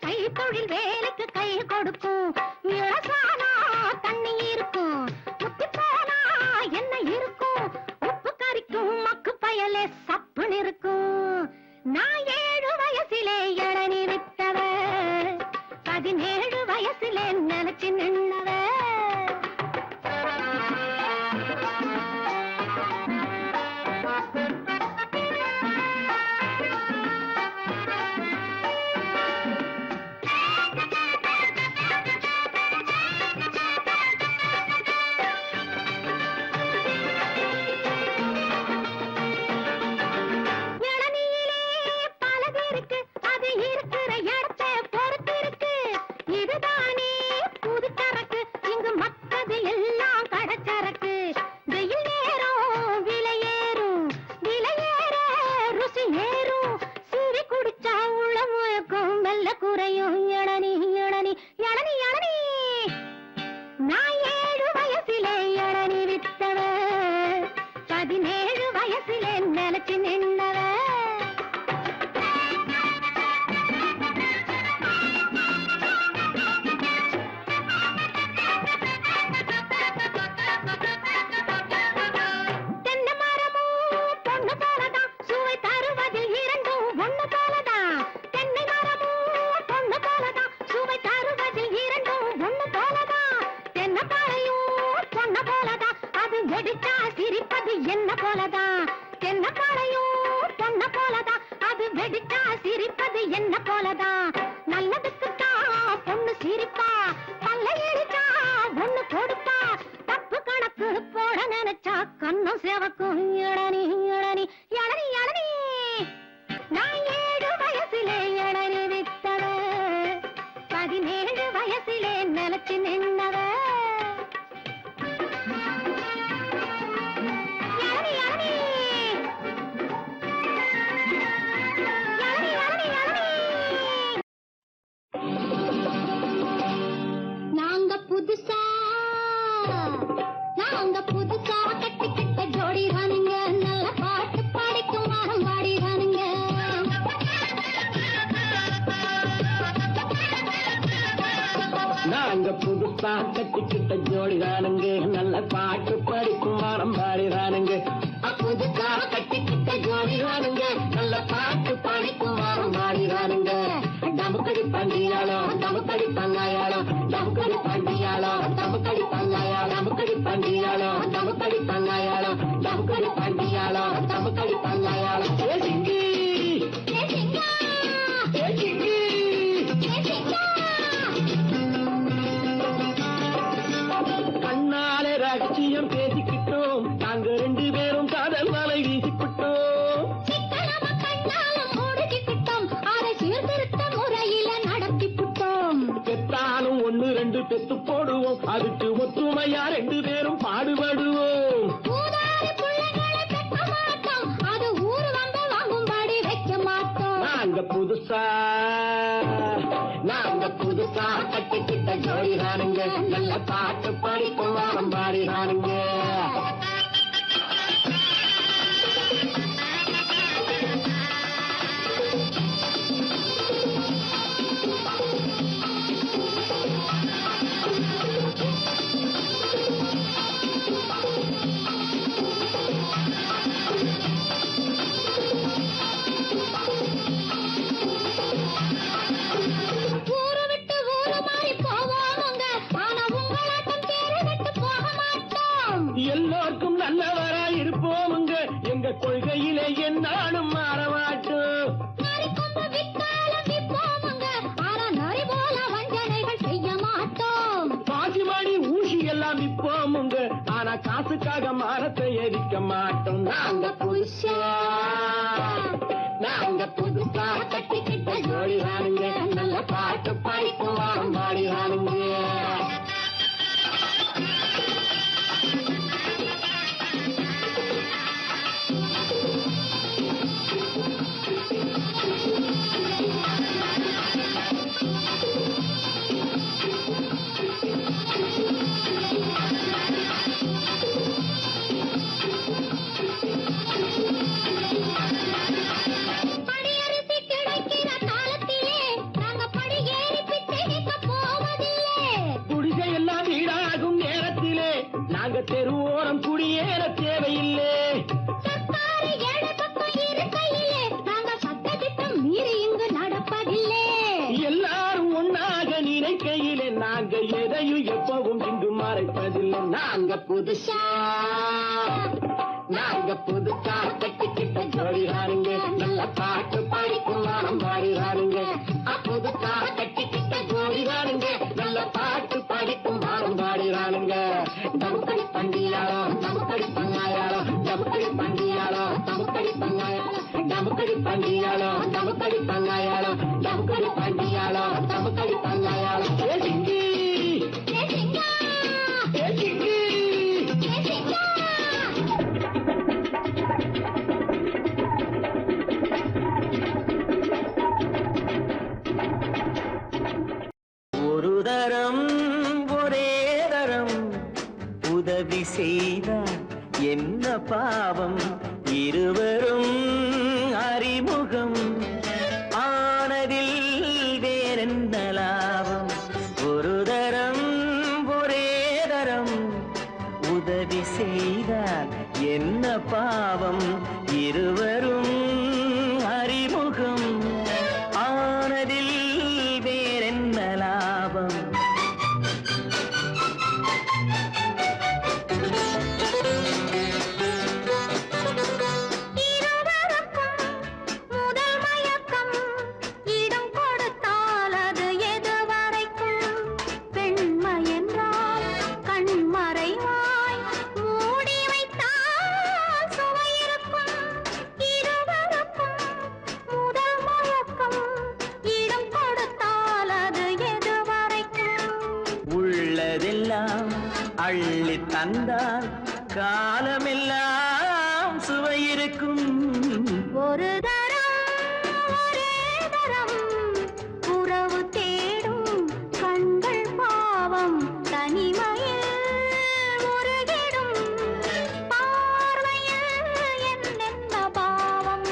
கைத்தொழில் வேலைக்கு கை கொடுக்கும். இளசானா தண்ணி இருக்கும், முத்தி போனா என்ன இருக்கும்? உப்பு கறிக்கும் மக்கு பயலே சப்புன்னு இருக்கும். நான் 7 வயசிலே இளநீ வித்தவ, 17 வயசிலே நினைச்சு நின்னவ. சிரிப்பது என்ன போலதான், என்ன பாளையும் பொண்ண போலதான். அது வெடிச்சா சிரிப்பது என்ன போலதான். நல்லதுக்குத்தான் பொண்ணு சிரிப்பா, பல்ல இடிச்சா ஒண்ணு கொடுப்பா. தப்பு கணக்கு போட நினைச்சா கண்ணும் சேவக்கும். இளநீ இளநீ இளநீ இளநீ. நான் 7 வயசிலே இளநீ வித்தவ, 17 வயசிலே நினைச்சு நின்னவ. நாங்க புதுசா கட்டிக்கிட்ட ஜோடி தானுங்க, நல்ல பாட்டு பாடிக்கும் வாரம் பாடி தானுங்க. நாங்க புதுசா கட்டிக்கிட்ட ஜோடி தானுங்க, நல்ல பாட்டு படிக்கும் வாரம் பாடி தானுங்க. புதுசா கட்டிக்கிட்ட ஜோடி தானுங்க, நல்ல பாட்டு படிக்கும் வாரம் பாடி தானுங்க. நமக்கடி பண்டியாளம் நமக்கடி பங்காயாளம், நமக்கடி பண்டியாளம் நமக்கடி பங்காயாளம், நமக்கடி பண்டியாளம் நமக்கடி பங்காயாளம், நமக்கடி பண்டியாளம் நமக்கடி பங்காயாளம். கண்ணாலே ரகசியம் பேசிக்கிட்டோம், நாங்க 2 பேரும் காதல் வலை வீசிக்கிட்டோம். பெற்றாலும் 1 2 பெத்து போடுவோம், அதுக்கு ஒத்துமையா 2 பேரும் பாடுபடுவோம். நாங்க புதுசா கட்டிக்கிட்ட ஜோடி தானுங்க, நல்ல பாட்டு படிக்கும் வாரம் பாடி தானுங்க. எல்லோருக்கும் நல்லவரா இருப்போமுங்க, எங்க கொள்கையிலே என்னாலும் மாறமாட்டோம். பாசிமணி ஊசி எல்லாம் விற்போமுங்க, ஆனா காசுக்காக மரத்தை எரிக்க மாட்டோம். நாங்க புதுசா கட்டிக்கிட்ட ஜோடி தானுங்க, நல்ல பாட்டு படிக்கும் வாரம் பாடி தானுங்க. கிடைக்கிற உங்க தெருவோரம் குடியேற தேவையில்லை. சர்க்காரு ஏழை பக்கம் இருக்கையிலே நாங்க சட்டத்திட்டம் மீறி இங்கு நடப்பதில்லை. எல்லாரும் ஒன்னாக நினைக்கையிலே நாங்க எதையும் எப்பவும் இங்கு மறைப்பதில்லை. நாங்க புதுசா கட்டிக்கிட்ட ஜோடிதானுங்க, நல்ல பாட்டு பாடிக்கும் வாரம் பாடிதானுங்க. புதுசா கட்டிக்கிட்ட ஜோடிதானுங்க, நல்ல பாட்டு பாடிக்கும் வாரம் பாடிதானுங்க. தமுக்கடி பண்டியாளோ தமுக்கடி பங்காயாளோ, தமுக்கடி பண்டியாளோ தமுக்கடி பங்காயாளோ, தமுக்கடி பண்டியாளோ தமுக்கடி பங்காயாளோ, தமுக்கடி பண்டியாளோ தமுக்கடி பங்காயாளோ. ஏசிங்கி ஏசிங்கா ஏசிங்கி ஏசிங்கா ஒரு தரம் ஒரே தரம் உதவி செய்தார் என்ன பாவம், இருவரும் அறிமுகம் ஆனதில் வேறென்ன லாபம். ஒரு தரம் ஒரே தரம் உதவி செய்தார் என்ன பாவம், இருவரும் அறிமுகம் ஆனதில் வேறென்ன லாபம். முதல் மயக்கம் இடம் கொடுத்தால் அது எதுவரைக்கும், பெண்மை என்றால் கண்மறைவாய் மூடி வைத்தால் சுவை இருக்கும். இருவருக்கும் முதல் மயக்கம் இடம் கொடுத்தால் அது எதுவரைக்கும். உள்ளதெல்லாம் அள்ளி தந்தால் காலமெல்லாம் சுவை இருக்கும். ஒரு தரம் ஒரே தரம் உறவு தேடும் கண்கள் பாவம், தனிமையில் உருகிடும் பார்வையில் என்னென்ன பாவம்.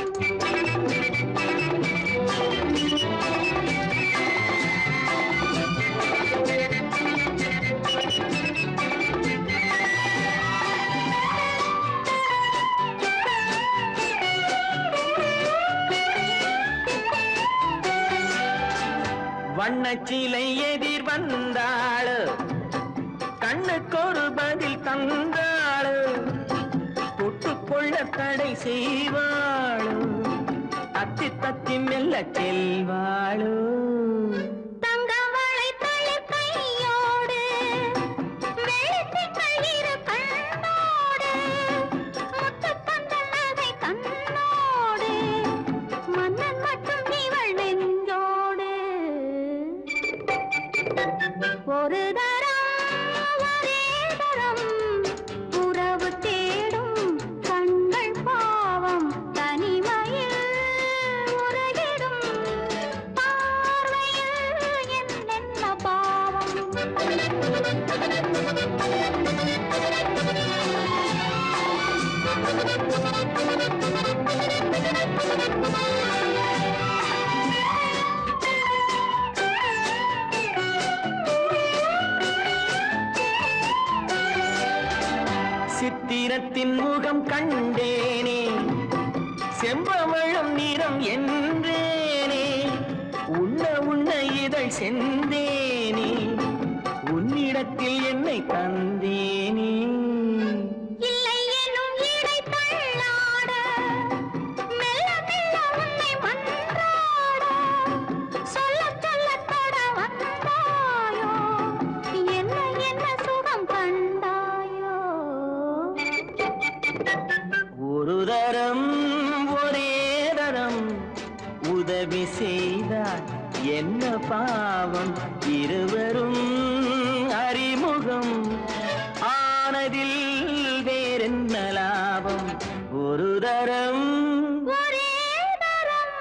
வண்ணச்சிலை எதிர் வந்தாளு, கண்ணுக்கொரு பதில் தந்தாளு, தொட்டுக்கொள்ள தடை செய்வாளு, தத்தி தத்தி மெல்ல செல்வாளு. தங்கவளை தளிர் கையோடு வெளுத்திங்கள் இரு கண்ணோடு, முத்துப்பந்தல் நகை கண்ணோடு, மன்னன் மட்டும் இவள் நெஞ்சோடு. ஒரு தரம் ஒரே தரம் உறவு தேடும் கண்கள் பாவம், தனிமையில் உருகிடும் பார்வையில் என்னென்ன பாவம். சித்திரத்தின் முகம் கண்டேனே, செம்பவளம் நிறம் என்றேனே, உண்ண உண்ண இதழ் செந்தேனே, உன்னிடத்தில் என்னை தந்தேனே. இல்லை எனும் இடை தள்ளாட மெல்ல மெல்ல உன்னை மன்றாட, சொல்ல சொல்ல தொட வந்தாயோ, என்ன என்ன சுகம் கண்டாயோ. ஒரு தரம் ஒரே தரம் உதவி செய்தார் என்ன பாவம், இருவரும் அறிமுகம் ஆனதில் வேறென்ன லாபம். ஒரு தரம் ஒரே தரம்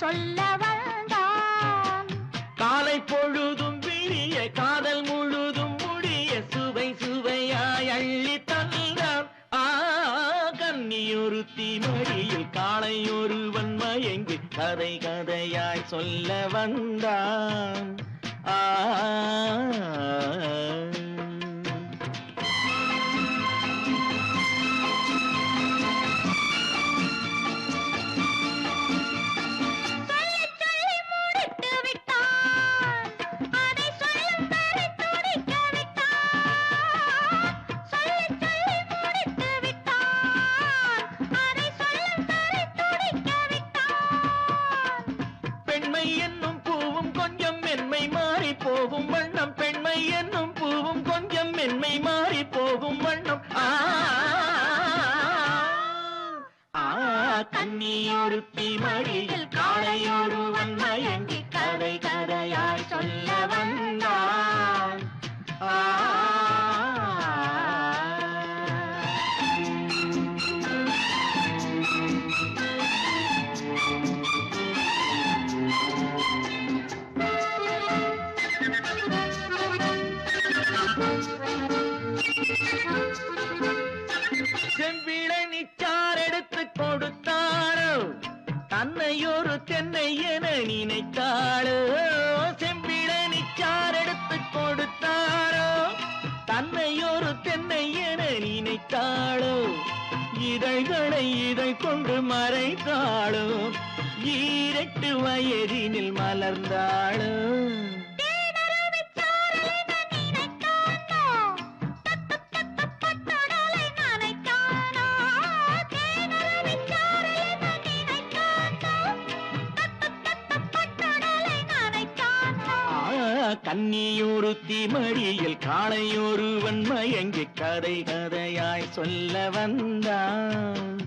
சொல்ல வந்தான். காலை பொழுதும் விழிய காதல் முழுதும் முடிய சுவை சுவையாய் அள்ளி தந்தான். கன்னியொருத்தி மடியில் காளை ஒருவன் மயங்கி கதை கதையாய் சொல்ல வந்தான். பெண்மை என்னும் பூவும் கொஞ்சம் மென்மை மாறி போகும் வண்ணம், பெண்மை என்னும் பூவும் கொஞ்சம் மென்மை மாறி போகும் வண்ணம். கன்னியொருத்தி மடியில் காளையொருவன் மயங்கி கதை கதையாய் சொல்ல வந்தான். செம்பிழனிச்சார் எடுத்து கொடுத்தாரோ தன்னையொரு தென்னை என நினைத்தாளோ. செம்பிழனிச்சார் எடுத்து கொடுத்தாரோ தன்னையொரு தென்னை என நினைத்தாளோ. இதழ்களை இதை கொண்டு மறைத்தாளோ, 8 வயதினில் மலர்ந்தாளோ. கன்னியொருத்தி மடியில் காளையொருவன் மயங்கி கதை கதையாய் சொல்ல வந்தான்.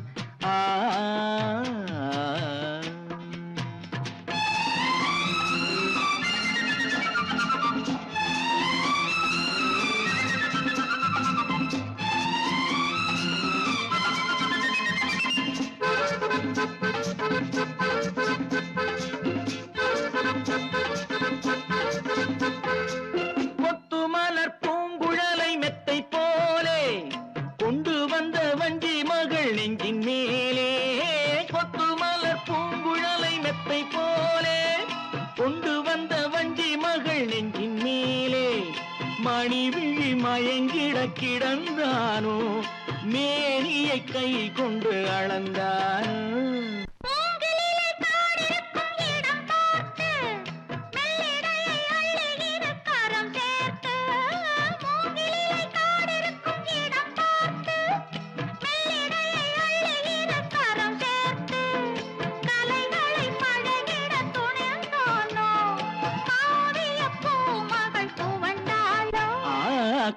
நெஞ்சின் மேலே கொத்து மலர் பூங்குழலை மெத்தை போலே கொண்டு வந்த வஞ்சி மகள் நெஞ்சின் மேலே மணி விழி மயங்கிட கிடந்தானோ, மேனியை கை கொண்டு அளந்தானோ.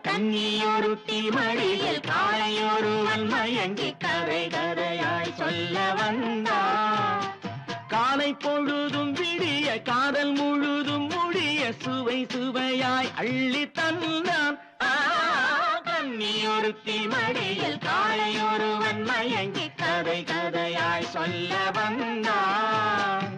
கன்னியொருத்தி மடியில் காளையொருவன் மயங்கி கதை கதையாய் சொல்ல வந்தான். காலை பொழுதும் விடிய காதல் முழுதும் முடிய சுவை சுவையாய் அள்ளி தந்தான். கன்னியொருத்தி மடியில் காளையொருவன் மயங்கி கதை கதையாய் சொல்ல வந்தான்.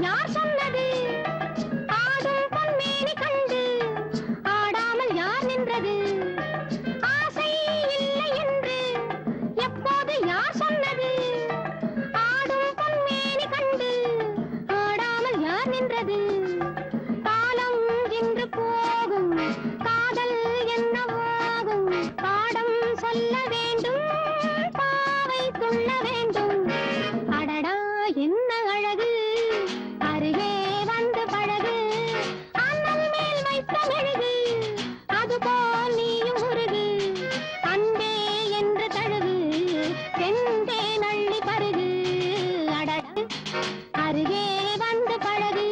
யார் சொன்னது ஆடும் பொன்மேனி கண்டு ஆடாமல் யார் நின்றது ஆசை இல்லை என்று எப்போது யார் சொன்னது ஆடும் பொன்மேனி கண்டு ஆடாமல் யார் நின்றது காலம் என்று போகும் காதல் என்னவாகும் பாடம் சொல்ல வேண்டும் பாவை துள்ள வேண்டும் அடடா என்ன அழகு அருகே வந்து பழகு அண்ணல் மேல் வைத்த மெழுகு அதுபோல் நீயும் உருகு அன்பே என்று தழுகு செந்தே நள்ளி பருகு அடடா அருகே வந்து பழகு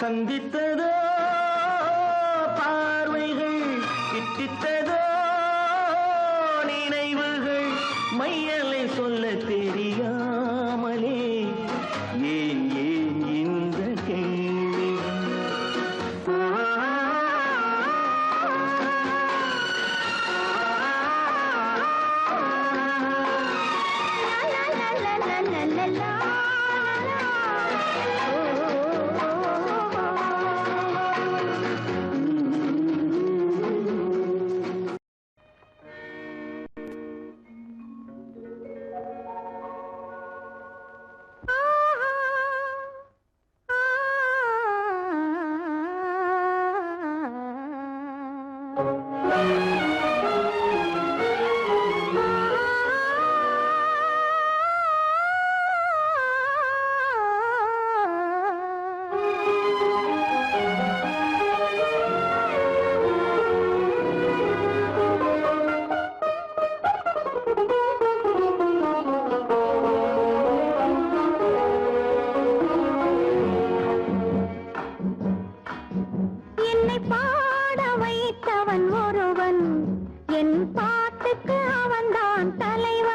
சந்தித்ததோ பார்வைகள் கிட்டித்ததோ நினைவுகள் மையலை சொல்ல தெரியாமலே ஏன் ஏன் இந்த கேள்வி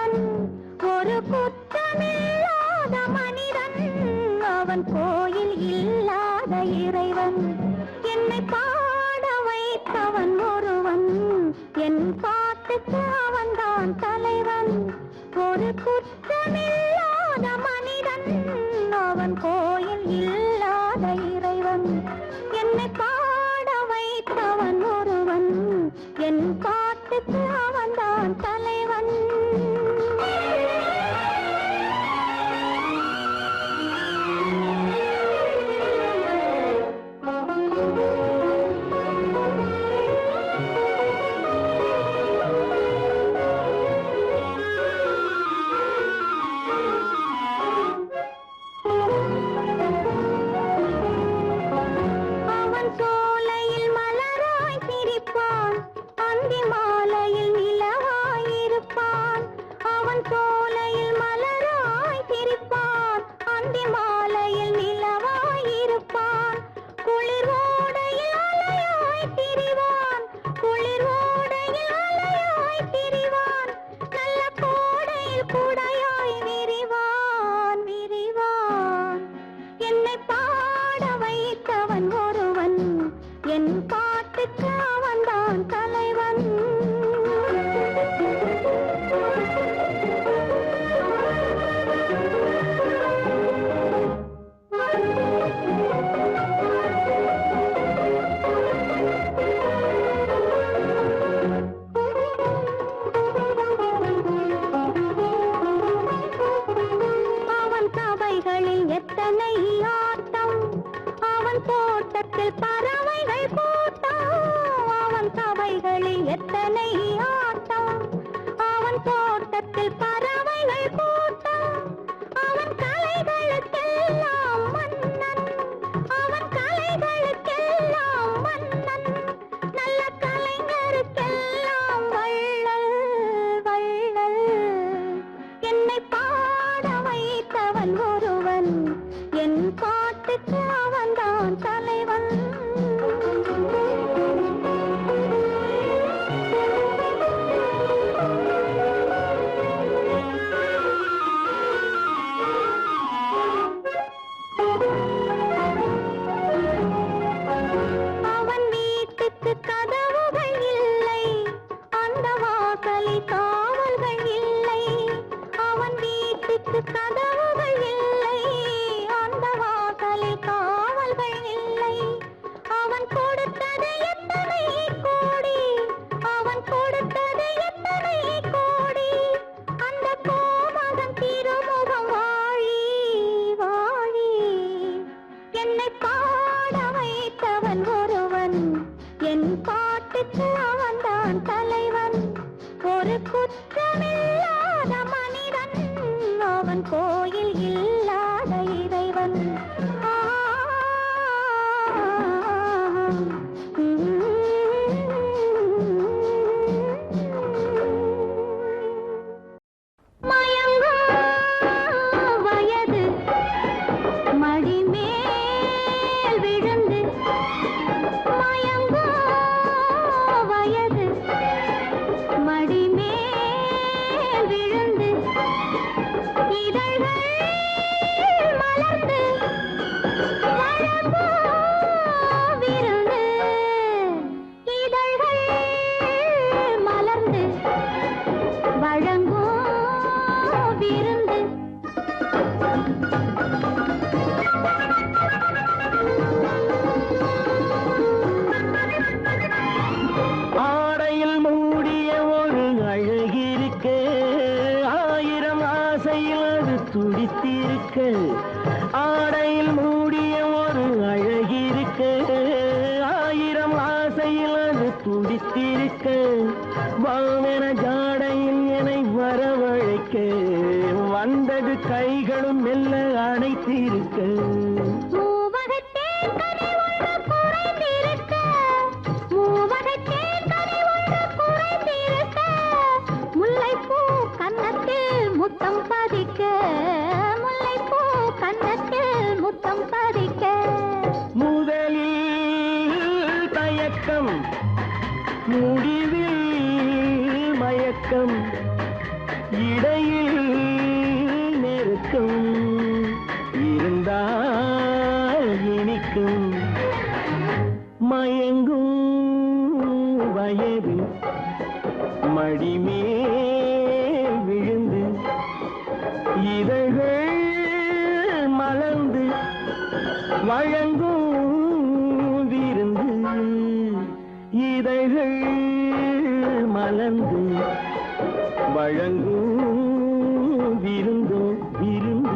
ஒருவன் ஒரு குற்றமில்லாத மனிதன் அவன் கோயில் இல்லாத இறைவன் என்னை பாட வைத்தவன் ஒருவன் என் பாட்டுக்கு அவன்தான் தலைவன் ஒரு குற்றமில்லாத மனிதன் அவன் கோயில் இல்லாத இறைவன் என்னை பாட வைத்தவன் ஒருவன் என் பாட்டுக்கு அவன்தான் தலைவன் ஆடையில் மூடிய ஒரு அழகிருக்க ஆயிரம் ஆசையில் அது துடித்திருக்க வாவென ஜாடையில் என்னை வரவழைக்க வந்தது கைகளும் மெல்ல அணைத்திருக்க முத்தம் பதிக்க முல்லைப்பூ கன்னத்தில் முத்தம் பதிக்க முதலில் தயக்கம் முடிவில் மயக்கம் இடை நெருக்கம் இருந்தால் இனிக்கும் மயங்கும் வயது மடிமேல் விழுந்து இதழ்கள் மலர்ந்து வழங்கும் விருந்து இதழ்கள் மலர்ந்து வழங்கும் விருந்தோ விருந்து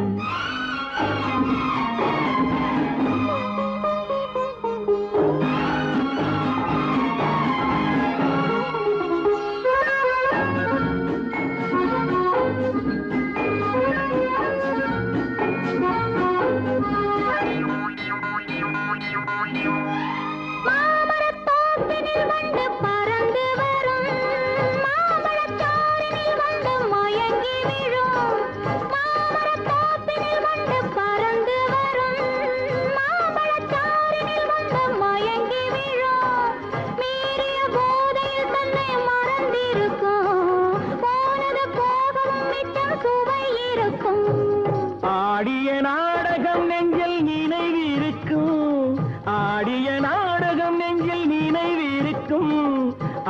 ஆடிய நாடகம் நெஞ்சில் நினைவிருக்கும் ஆடிய நாடகம் நெஞ்சில் நினைவிருக்கும்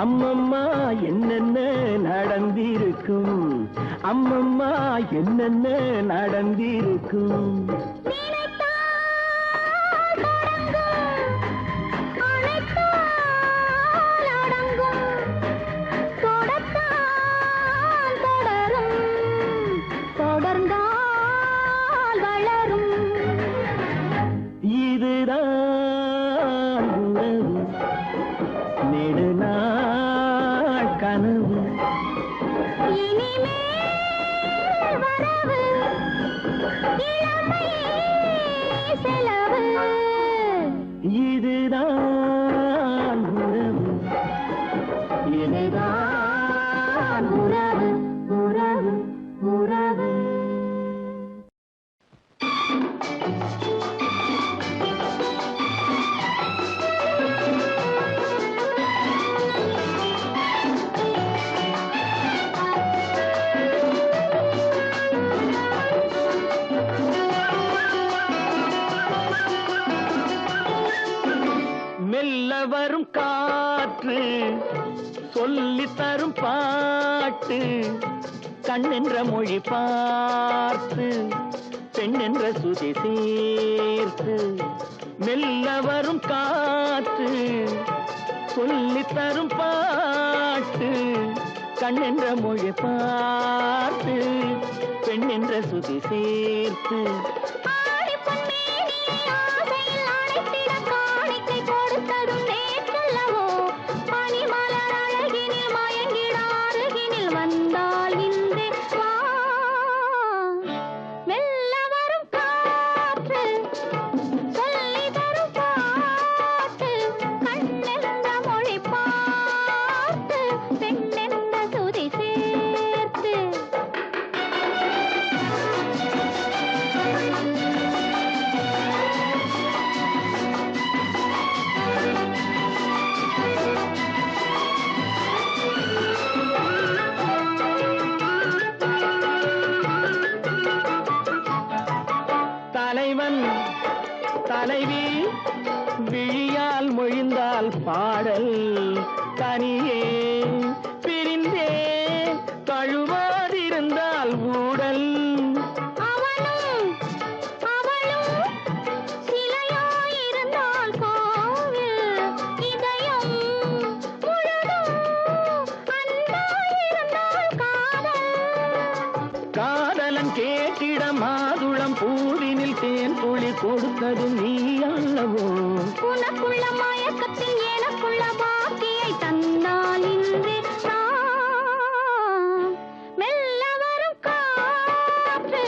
அம்மம்மா என்னென்ன நடந்திருக்கும் அம்மம்மா என்னென்ன நடந்திருக்கும் இதுதான் உறவு நெடுநாள் கனவு இதுதான் உறவு இதுதான் உறவு உறவு உறவு மெல்ல வரும் காற்று சொல்லி தரும் பாட்டு கண்ணென்ற மொழி பார்த்து பெண்ணென்ற சுதி சேர்த்து மெல்ல வரும் காற்று சொல்லி தரும் பாட்டு கண்ணென்ற மொழி பார்த்து பெண்ணென்ற சுதி சேர்த்து தலைவன் தலைவி விழியால் மொழிந்தால் பாடல் தனியே பிரிந்தே தழுவாதிருந்தால் ஊடல் காதலன் கேட்டிட மாதுளம் பூவினில் தேன் துளி கொடுத்தது நீ அல்லவோ உனக்குள்ள மயக்கத்தில் எனக்குள்ள பாக்கியை தந்தால் இன்று மெல்ல வரும் காற்று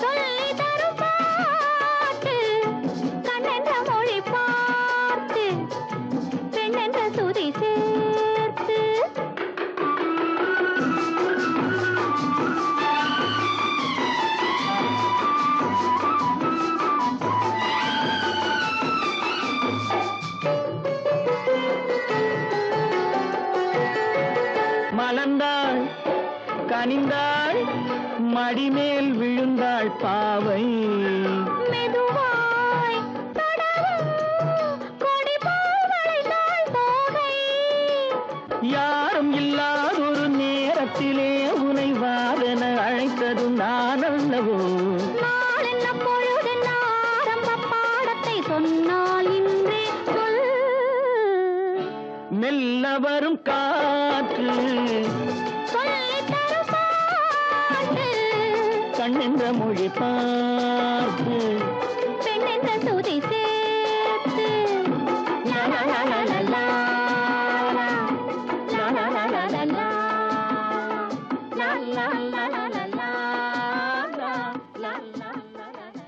சொல்லி தரும் பாட்டு கண்ணென்ற மொழி பார்த்து பெண்ணென்ற சுதி சேர்த்து மடிமேல் விழுந்தாள் பாவை மெதுவாய் தொடரும் கொடி போல் வளைந்தாள் தோகை. யாரும் இல்லாதொரு நேரத்திலே உனை வாரென அழைத்ததும் நான் அல்லவோ. நாள் என்ன பொழுதென்ன ஆரம்ப பாடத்தை சொன்னால் இன்றே சொல். மெல்ல வரும் காற்று சொல்லித் தரும் பாட்டு. கண்ணென்ற மொழி பார்த்து பெண்ணென்ற சுதி சேர்த்து. லா லா லா லா லா லா. லா லா லா லா லா லா. லா லா லா லா லா லா. லா லா லா லா லா லா.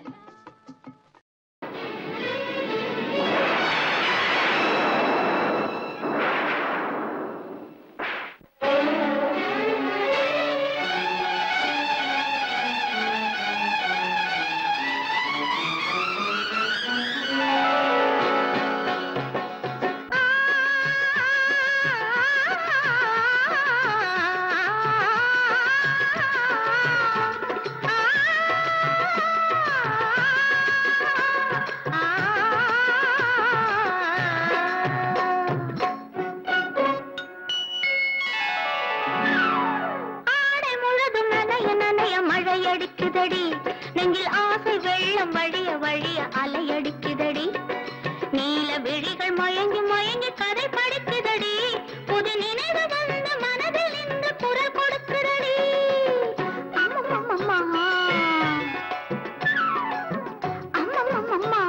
ஆடை முழுதும் நனைய நனைய மழையடிக்குதடி. நெஞ்சில் ஆசை வெள்ளம் வழிய வழிய அலையடிக்குதடி. நீல விழிகள் மயங்கி மயங்கி கதை படிக்குதடி. புது நினைவு வந்த மனதில் இந்த குரல் கொடுக்குதடி. அம்மம்மம்மா. அம்மம்மம்மா.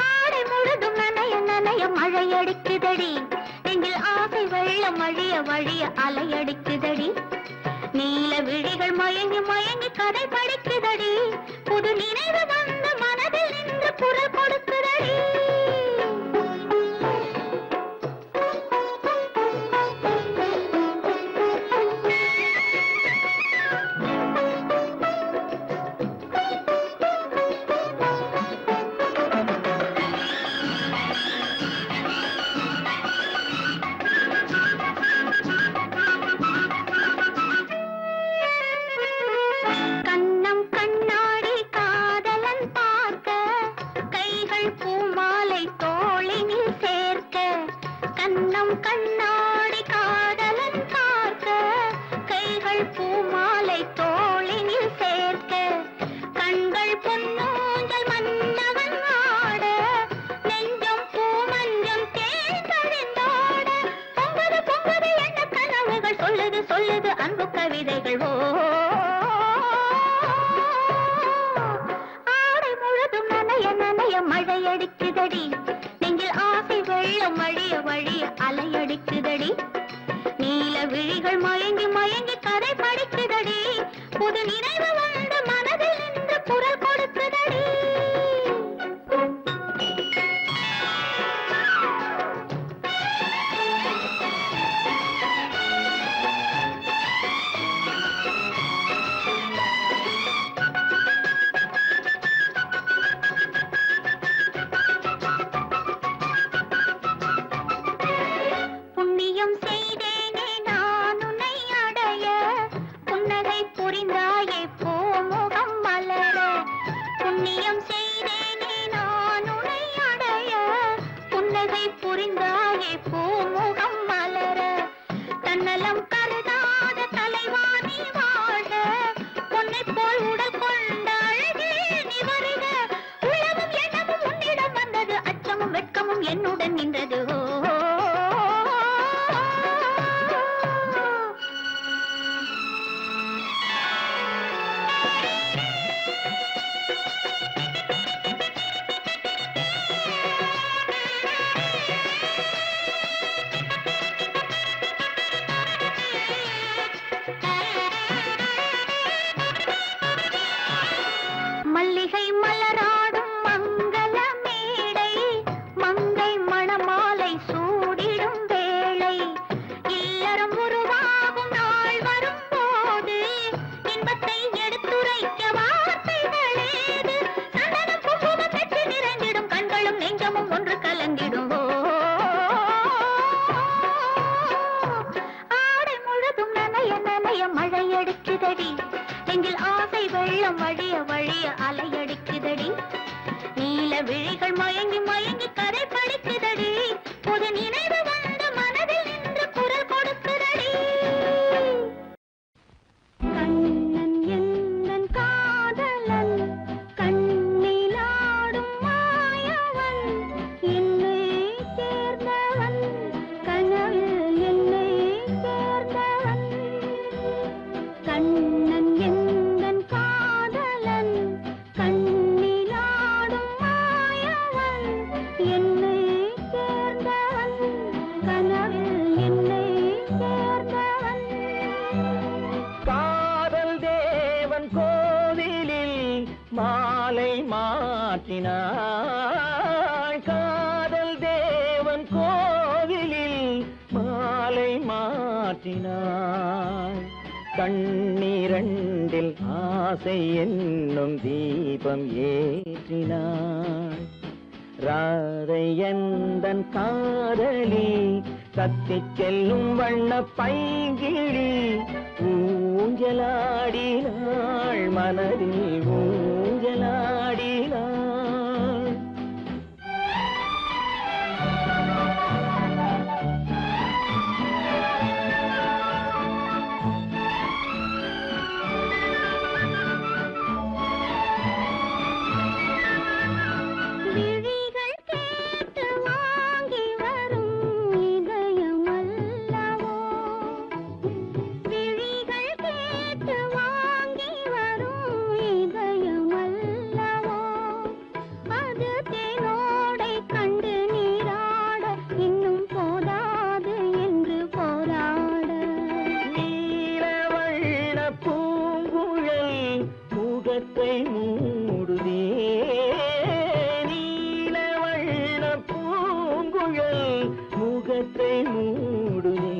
ஆடை முழுதும் நனைய நனைய மழையடிக்குதடி. நெஞ்சில் ஆசை வெள்ளம் வழிய வழிய அலையடிக்குதடி. நீல விழிகள் மயங்கி மயங்கி கதை படிக்குதடி. புது நினைவு வந்த மனதில் நின்று குரல் கொடுக்குதடி. கண்ணம் கண்ணாடி காதலன் பார்க்க. கைகள் பூமாலை தோளினில் சேர்க்க. கண்ணம் கண்ணாடி காதலன் பார்க்க. கைகள் பூமாலை தோளினில் சேர்க்க. கண்கள் பொன்னூஞ்சல் மன்னவன் ஆட. நெஞ்சம் பூமஞ்சம் தேய்ந்தழிந்தோட. பொங்குது பொங்குது எண்ண கனவுகள் சொல்லுது சொல்லுது அன்பு கவிதைகள். ஓ ஆடை முழுதும் நனைய நனைய மழையடிக்குதடி. நெஞ்சில் ஆசை வெள்ளம் வழிய வழிய அலையடிக்குதடி. நீல விழிகள் மயங்கி மயங்கி கதை படிக்குதடி. புது நினைவு வந்த மனதில் நின்று குரல் கொடுக்குதடி. புண்ணியம் செய்தேனே நான் உன்னை அடைய. புன்னகை புரிந்தாயே நனைய மழை அடிக்குதடி நெஞ்சில் ஆசை வெள்ளம் வழிய வழிய அலையடிக்குதடி நீல விழிகள் மயங்கி மயங்கி கரை படிக்குதடி புது நினைவு வந்த மனதில் நின்று குரல் கொடுக்குதடி கண்ணன் எந்தன் காதலன் கண்ணிலாடும் மாயவன் என்னை சேர்ந்தவன் கனவில் என்னை சேர்ந்தவன் கண்ணன் எந்தன் காதலன் கண்ணிலாடும் மாயவன் என்னை சேர்ந்தவன் கனவில் என்னை சேர்ந்தவன் காதல் தேவன் கோவிலில் மாலை மாற்றினாள் காதல் தேவன் கோவிலில் மாலை மாற்றினாள் கண்ணீரண்டில் ஆசை என்னும் தீபம் ஏற்றினாள் ராதை எந்தன் காதலி கத்திச் செல்லும் வண்ண பைங்கிழி ஊஞ்சலாடினாள் மனதில் ஊஞ்சலாடினாள் விழிகள் கேட்டு வாங்கி வரும் இதயமல்லவோ விழிகள் கேட்டு வாங்கி வரும் இதயமல்லவோ அது தேனோடை கண்டு நீராட இன்னும் போதாது என்று போராட நீலவண்ண பூங்குழல் முகத்தை மூடுதே நீலவண்ண பூங்குழல் முகத்தை மூடுதே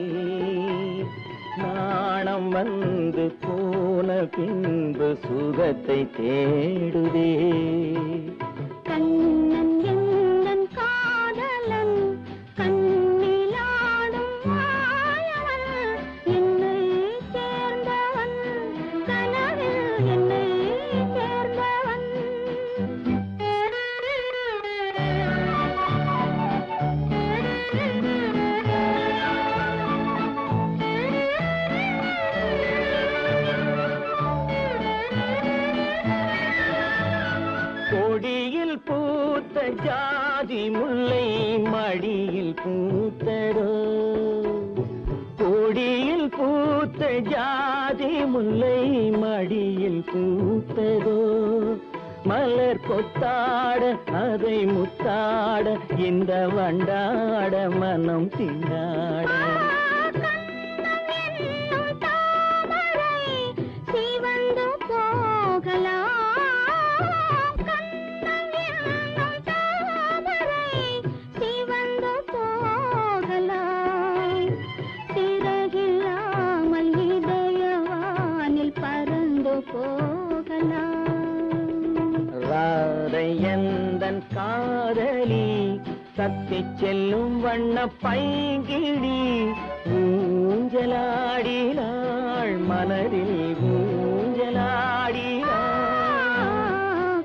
நாணம் வந்து போன பின்பு சுகத்தை தேடுதே கண்ணன் எந்தன் காதலன் கண்ணிலாடும் மாயவன் என்னை சேர்ந்தவன் கனவில் என்னை சேர்ந்தவன் கொடியில் பூத்த ஜாதி முல்லை மடியில் பூத்ததோ கொடியில் பூத்த ஜாதி முல்லை மடியில் பூத்ததோ மலர் கொத்தாட அதை முத்தாட இந்த வண்டாட மனம் திண்டாட சிவந்து போகலாம் சிவந்து போகலாம் சிறகில்லாமல் இதயவானில் பறந்து போகலாம் ராதை எந்தன் காதலி தத்திச் செல்லும் வண்ண பைங்கிழி ஊஞ்சலாடினாள் மனதில் ஊஞ்சலாடினாள்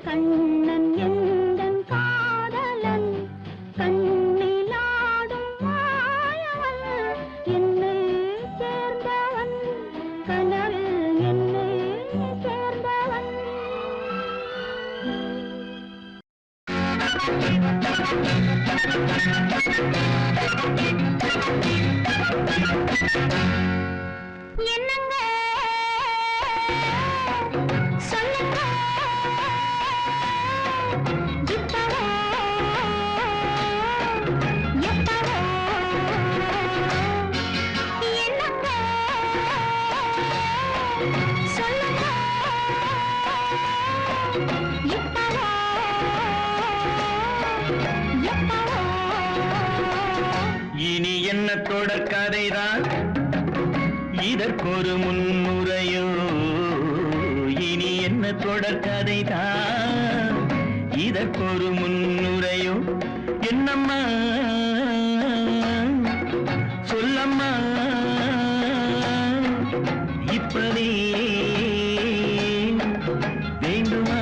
கண்ணன் எந்தன் காதலன் கண்ணிலாடும் மாயவன் என்னை சேர்ந்தவன் கனவில் என்னை சேர்ந்தவன் என்னங்க சொல்லுங்க இப்பவோ எப்பவோ என்னங்க சொல்லுங்க இப்பவோ எப்பவோ இனி என்ன தொடர் கதைதான் இதற்கொரு முன்னுரையோ இனி என்ன தொடர் கதைதான் இதற்கொரு முன்னுரையோ என்னம்மா சொல்லம்மா இப்பவே வேண்டுமா?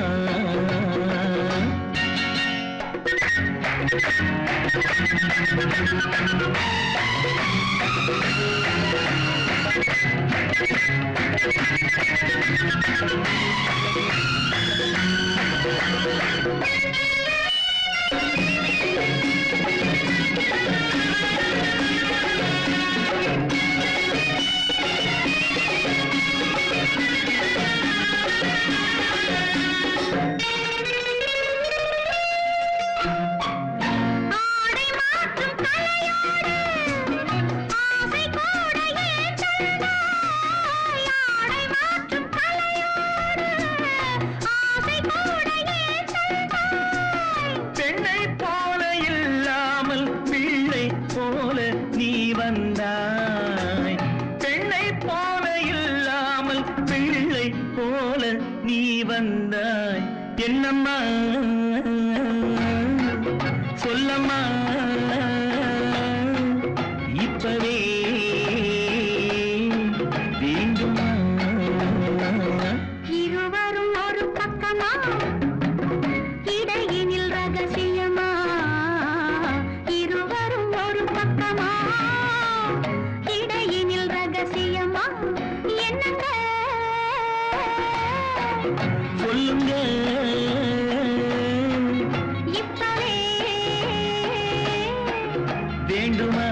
ஆடை மாற்றும் தலையோடு ஆசை கூட ஏன் தந்தாய்? ஆடை மாற்றும் தலையோடு ஆசை கூட ஏன் தந்தாய்? பெண்ணை போல இல்லாமல் பிள்ளை போல நீ வந்தாய். பெண்ணை போல இல்லாமல் பிள்ளை போல நீ வந்தாய். என்னம்மா சொல்லம்மா இப்பவே வேண்டுமா? இருவரும் ஒரு பக்கமா இடையினில் ரகசியமா? இருவரும் ஒரு பக்கமா இடையினில் ரகசியமா? என்னங்க சொல்லுங்க இப்பவே வேண்டுமா?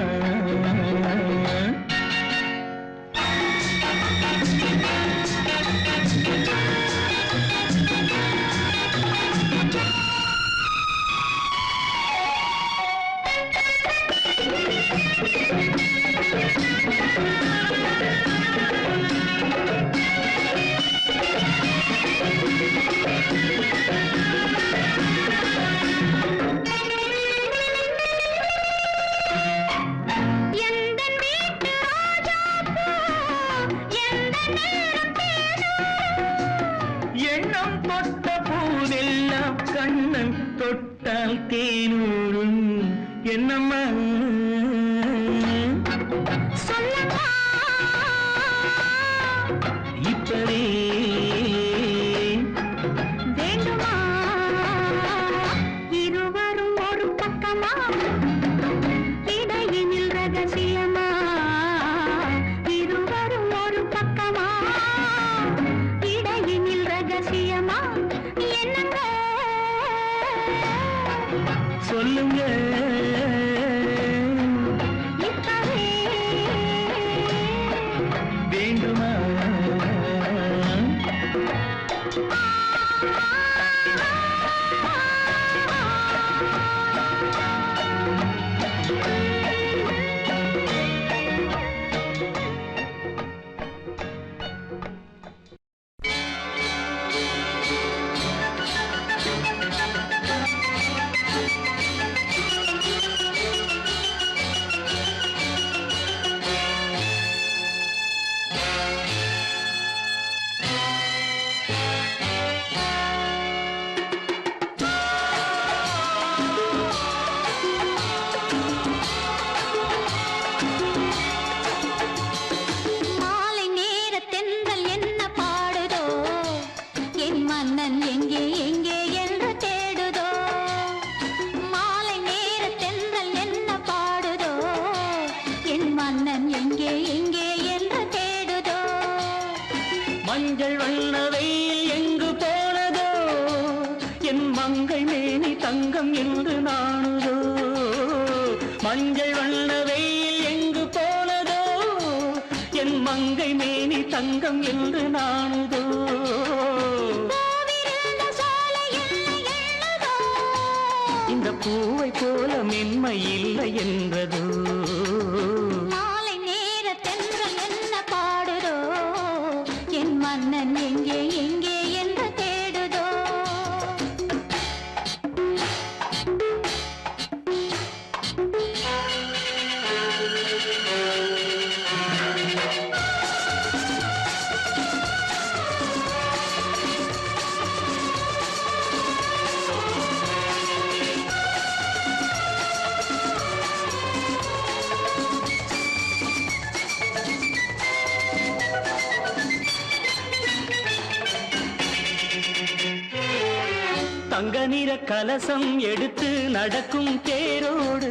எந்தன் வீட்டு ரோஜாப்பூ எந்த நேரம் எண்ணம் தொட்ட போதெல்லாம் கண்ணன் தொட்டால் தேனூரும். என்னம்மா சொல்லமா? இப்பவே வேண்டுமா? இருவரும் ஒரு பக்கமா இடையினில் ரகசியமா? இருவரும் ஒரு பக்கமா இடையினில் ரகசியமா? என்னங்க சொல்லுங்க இப்பவே வேண்டுமா? மாலை நேர தென்றல் என்ன பாடுதோ? என் மன்னன் எங்கே எங்கே என்று தேடுதோ? மாலை நேர தென்றல் என்ன பாடுதோ? என் மன்னன் எங்கே எங்கே என்று தேடுதோ? மஞ்சள் வண்ண வெயில் எங்கு போனதோ? என் மங்கை மேனி தங்கம் என்று நாணுதோ? மஞ்சள் வண்ண வெயில் எங்கு போனதோ? என் மங்கை மேனி தங்கம் என்று நாணுதோ? பூவிருந்த சோலை இல்லை எண்ணுதோ? இந்த பூவை போல மென்மை இல்லை என்றதோ? மாலை நேர தென்றல் என்ன பாடுதோ? என் மன்னன் எங்கே எங்கே என்று தேடுதோ? தங்க நிற கலசம் எடுத்து நடக்கும் தேரோடு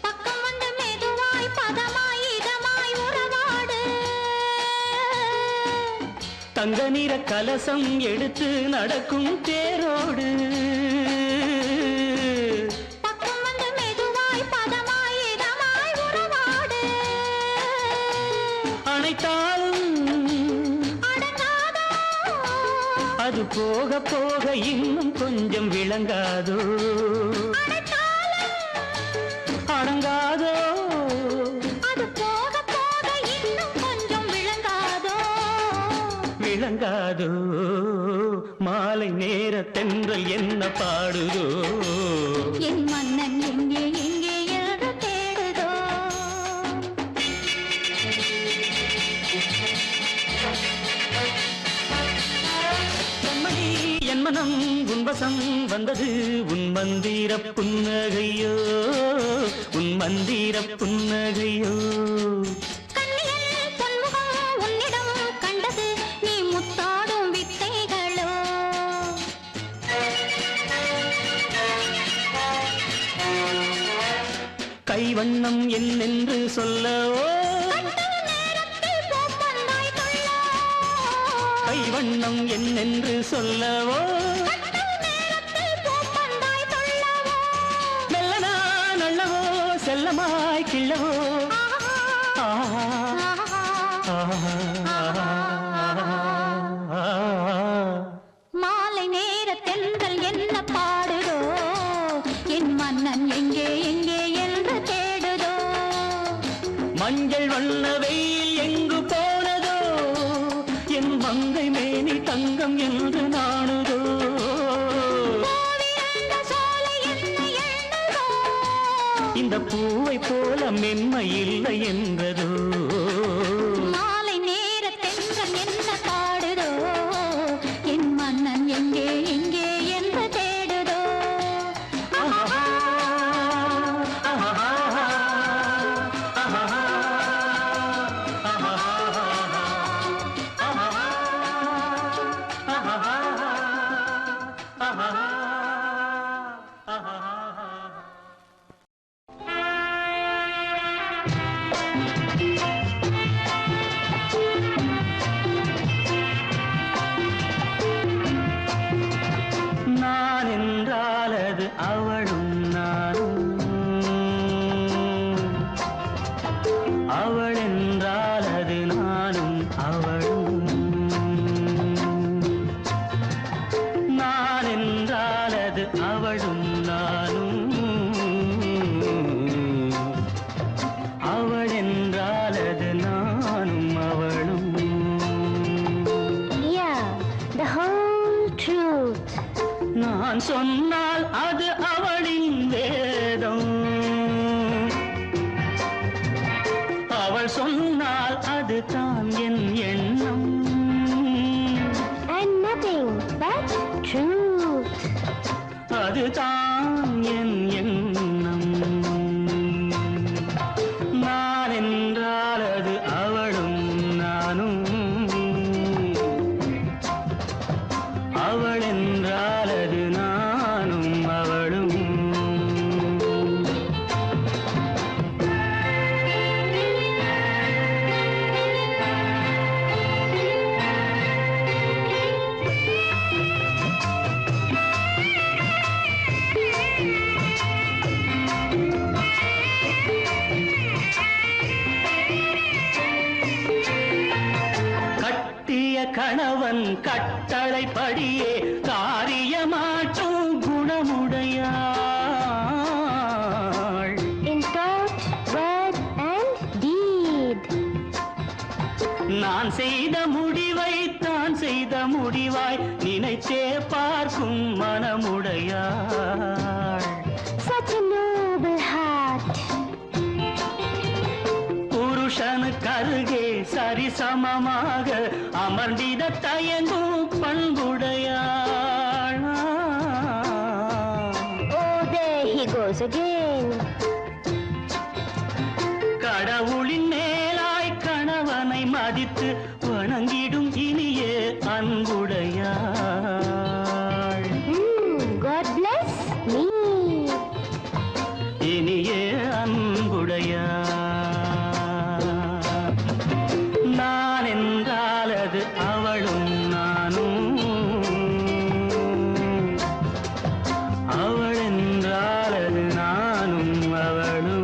பக்கம் வந்து மெதுவாய் பதமாய் இதமாய் உறவாடு. தங்க நிற கலசம் எடுத்து நடக்கும் தேரோடு பக்கம் வந்து மெதுவாய் பதமாய் இதமாய் உறவாடு. அனைத்தாலும் அடங்காதோ அது போக போக இன்னும் கொஞ்சம் விளங்காதோ அடங்காதோ அது போக போக இன்னும் கொஞ்சம் விளங்காதோ விளங்காதோ மாலை நேர தென்றல் என்ன பாடுதோ என் மன்னன் எங்கே எங்கே என்று தேடுதோ. கண்மணி என் மனம் உன்வசம் வந்தது உன் மந்திர புன்னகையோ உன் மந்திர புன்னகையோ கண்ணியில் பொன்முகம் உன்னிடம் கண்டது நீ முத்தாடும் வித்தைகளோ. கைவண்ணம் என்னென்று சொல்லவோ கண்ட நேரத்தில் பூப்பந்தாய் துள்ளோ. கைவண்ணம் என்னென்று சொல்லவோ கண்ட நேரத்தில் பூப்பந்தாய் துள்ளவோ. மெல்லனா நல்லவோ செல்லமாய் கிள்ளவோ ஆஹா, ஆஹா, மாலை நேர தென்றல் என்ன பாடுதோ என் மன்னன் எங்கே எங்கே என்று தேடுதோ. மஞ்சள் வண்ண வெயில் எங்கு போனதோ என் மங்கை மேனி தங்கம் என்று நாணுதோ பூவிருந்த சோலை என்னை எண்ணுதோ. இந்த பூவை போல மென்மை இல்லை என்றதோ மாலை நேர தென்றல் என்ன பாடுதோ என் மன்னன் எங்கே எங்கே என்று தேடுதோ. ஆஹா, ஆஹா, ஆஹா, நான் என்றால் அது அவளும் நானும் அவள் என்றால் அது நானும் அவளும் நான் என்றால் அது அவளும் நானும் அவள் என்றால் அது நானும் அவளும் Yeah, the whole truth. நான் சொன்னால் அது அவளின் வேதம் அவள் சொன்னால் அது தான் என் எண்ணம் And nothing but truth. அது தான் என் எண்ணம் நான் என்றால் அது அவளும் நானும் அவள் என்றால் அது நானும் அவளும் கட்டிய கணவன் கட்டளைப்படியே காரியமாற்றும் குணமுடையாள் In thought, word and deed. நான் செய்த முடிவை தான் செய்த முடிவாய் நினைத்தே பார்க்கும் மனமுடையாள் Such a noble heart. புருஷனுக்கு அருகே சரிசமமாக அமர்ந்திட தயங்கும் பண்புடையாள் Oh, there he goes again. கடவுளின் மேலாய் கணவனை மதித்து வணங்கிடும் இனிய அன்புடையாள். God bless me. இனிய அன்புடையாள். நான் என்றால் அது அவளும் நானும், அவள் என்றால் அது நானும் அவளும்.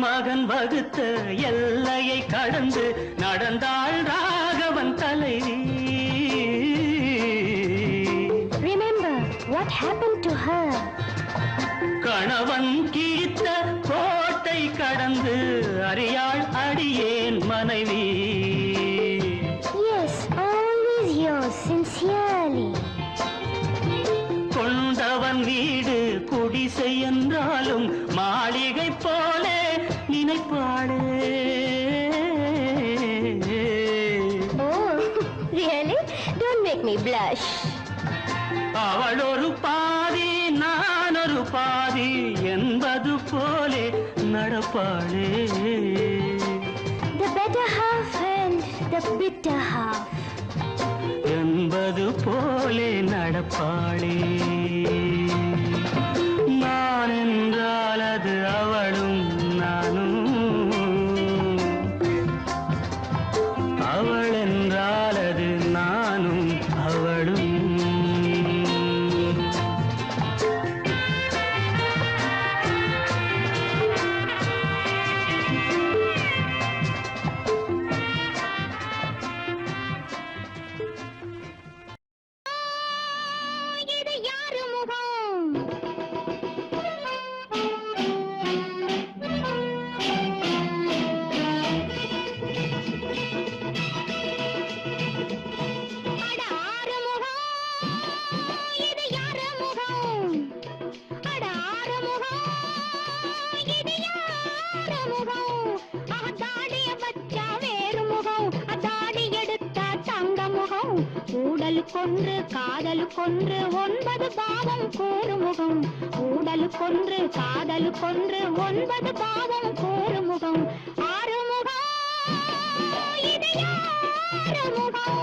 மகன் வகுத்த எல்லையை கடந்து நடந்தாள் ராகவன் தலைவி. Remember what happened to her? கணவன் கிழித்த கோட்டை கடந்து அறியாள் அடியேன் மனைவி. Yes, always yours sincerely. கொண்டவன் வீடு குடிசை என்றாலும் மாளிகை போலே நினைப்பாளே. Oh, really? Don't make me blush. அவள் ஒரு பாதி நான் ஒரு பாதி என்பது போலே நடப்பாளே. The better half and the bitter half. என்பது போலே நடப்பாளே. நான் என்றால் அது அவளும் நானும், அவள் என்றால் அது நானும் அவளும். இது யாரு முகம்? அட ஆறுமுகம், இது யாரு முகம்? அட ஆறுமுகம், இது யாரு முகம்? தாடிய வச்சா வேறு முகம், தாடி எடுத்தா தங்க முகம். ஊடலுக்கொன்று காதலுக்கொன்று 9 பாவம் கூறுமுகம். ஊடலுக்கொன்று காதலுக்கொன்று 9 பாவம் கூறுமுகம். ஆறுமுகம், இது யாரு முகம்?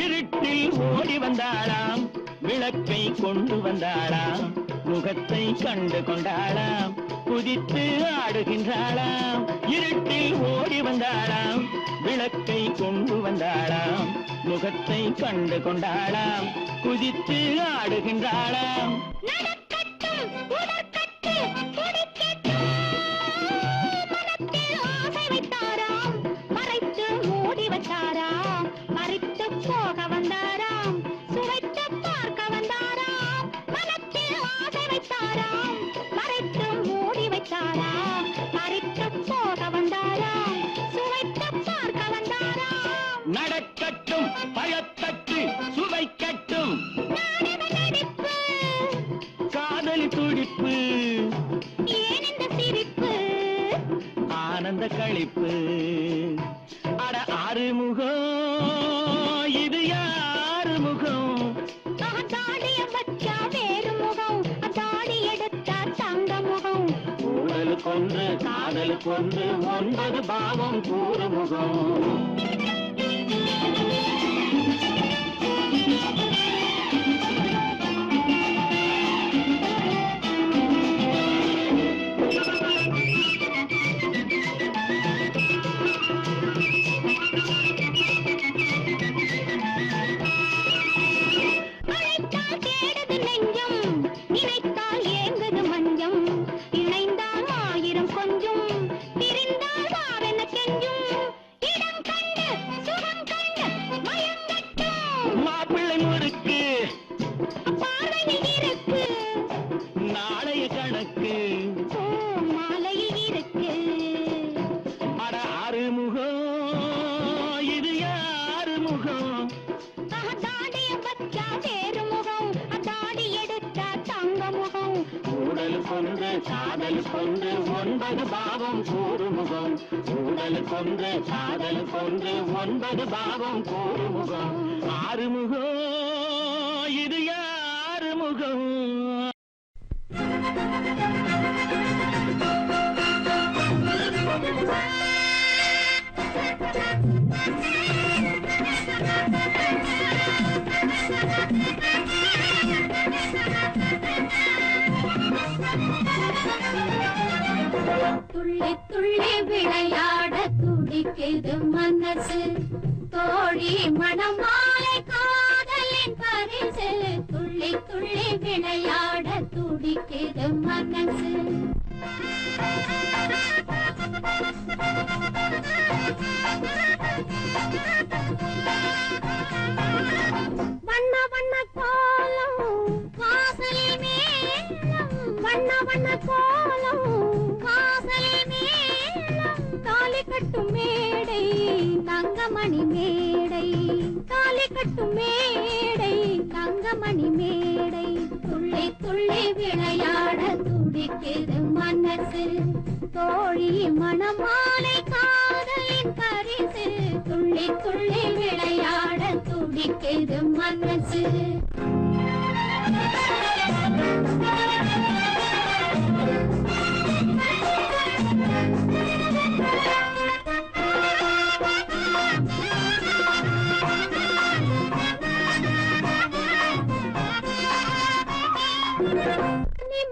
இருட்டில் ஓடி வந்தாளாம், விளக்கை கொண்டு வந்தாளாம், முகத்தை கண்டு கொண்டாளாம், குதித்து ஆடுகின்றாளாம். இருட்டில் ஓடி வந்தாளாம், விளக்கை கொண்டு வந்தாளாம், முகத்தை கண்டு கொண்டாளாம், குதித்து ஆடுகின்றாளாம். நடக்கட்டும் உடற்கட்டு துடிக்கட்டும், மனத்தில் ஆசை வைத்தாராம், மறைத்து மூடி வச்சாராம், மறித்து போக வந்தாராம், சுவைத்து பார்க்க வந்தாராம். மனத்தில் ஆசை வைத்தாராம், மறைத்து மூடி வைத்தாராம், மறித்து போக வந்தாராம், சுவைத்து பார்க்க வந்தாராம். நடக்கட்டும் பழத்தட்டு சுவைக்கட்டும், நாடக நடிப்பு, காதலி துடிப்பு, ஏன் இந்த சிரிப்பு? ஆனந்த களிப்பு. அட ஆறுமுகம், இது யாரு முகம்? தாடிய வச்சா வேறு முகம், தாடி எடுத்தா தங்க முகம். ஊழலுக்கொன்று காதலுக்கொன்று 9 பாவம் கூறுமுகம். அழைத்தால் தேடுது நெஞ்சம், நினைத்தால் ஏங்குது மஞ்சம். இணைந்தால் 1000 கொஞ்சம், பிரிந்தால் வாவென கெஞ்சும். இடம் கண்டு சுகம் கண்டு 9 பாவம் கூறுமுகம் ஊடலுக்கொன்று காதலுக்கொன்று 9 பாவம் கூறுமுகம் ஆறுமுகம் இது யாரு முகம் துள்ளி துள்ளி விளையாட துடிக்குது மனசு தோழி மணமாலை காதலின் பரிசு துள்ளி துள்ளி விளையாட துடிக்குது மனசு வண்ண வண்ண கோலம் வாசலில் மேலம் வண்ண வண்ண கோலம் வாசலில் மேலம் தாலி கட்டும் மேடை தங்கமணி மேடை தாலி கட்டும் மேடை தங்கமணி மேடை துள்ளி துள்ளி விளையாட துடிக்குது மனசு தோழி மணமாலை காதலின் பரிசு துள்ளி துள்ளி விளையாட துடிக்குது மனசு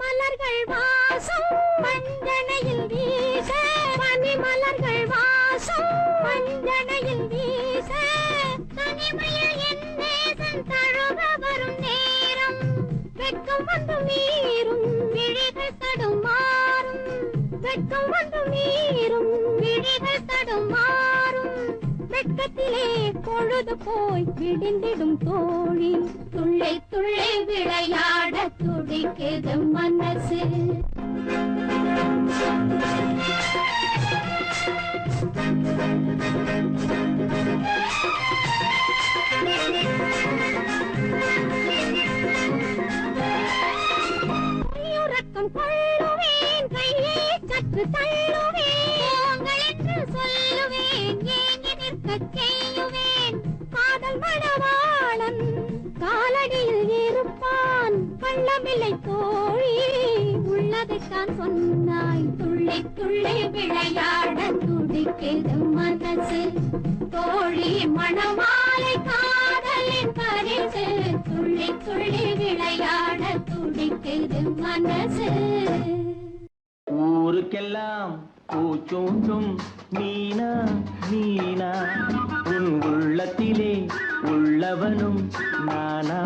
மலர்கள் வாசம் மஞ்சனையில் வீச பனிமலர்கள் வாசம் மஞ்சனையில் வீச தனிமையில் என் நேசன் தழுவ வரும் நேரம் வெட்கம் வந்து மீறும் விழிகள் தடுமாறும் வெட்கம் வந்து மீறும் விழிகள் தடுமாறும் வெட்கத்திலே பொழுது போய் விடிந்திடும் தோழி துள்ளி துள்ளி விளையாட துடிக்குது மனசு கையுறக்கம் கொள்ளுவேன் கையை சற்று தள்ளுவேன் என்று சொல்லுவேன் ஏங்கி நிற்க செய்யுவேன் காதல் மணவாளன் காலடியில் இருப்பான் கள்ளமில்லை தோழி உள்ளதைத்தான் சொன்னாய் துள்ளி துள்ளி விளையாட துடிக்குது மனசு தோழி மணமாலை காதலின் பரிசு துள்ளி துள்ளி விளையாட துடிக்குது மனசு ஊருக்கெல்லாம் பூச்சூட்டும் மீனா மீனா உன் உள்ளத்திலே உள்ளவனும் நானா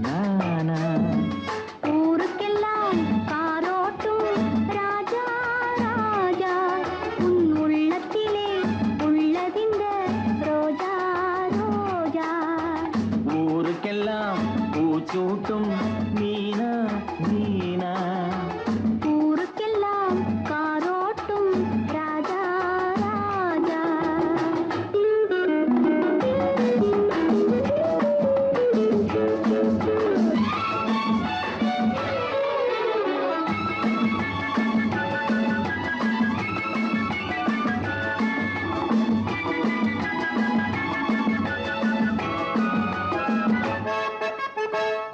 நானா ஊருக்கெல்லாம் காரோட்டும் ராஜா ராஜா உன் உள்ளத்திலே உள்ளதிந்த ரோஜா ரோஜா ஊருக்கெல்லாம் பூச்சூட்டும் மீனா மீனா ஊருக்கெல்லாம் காரோட்டும் ராஜா ராஜா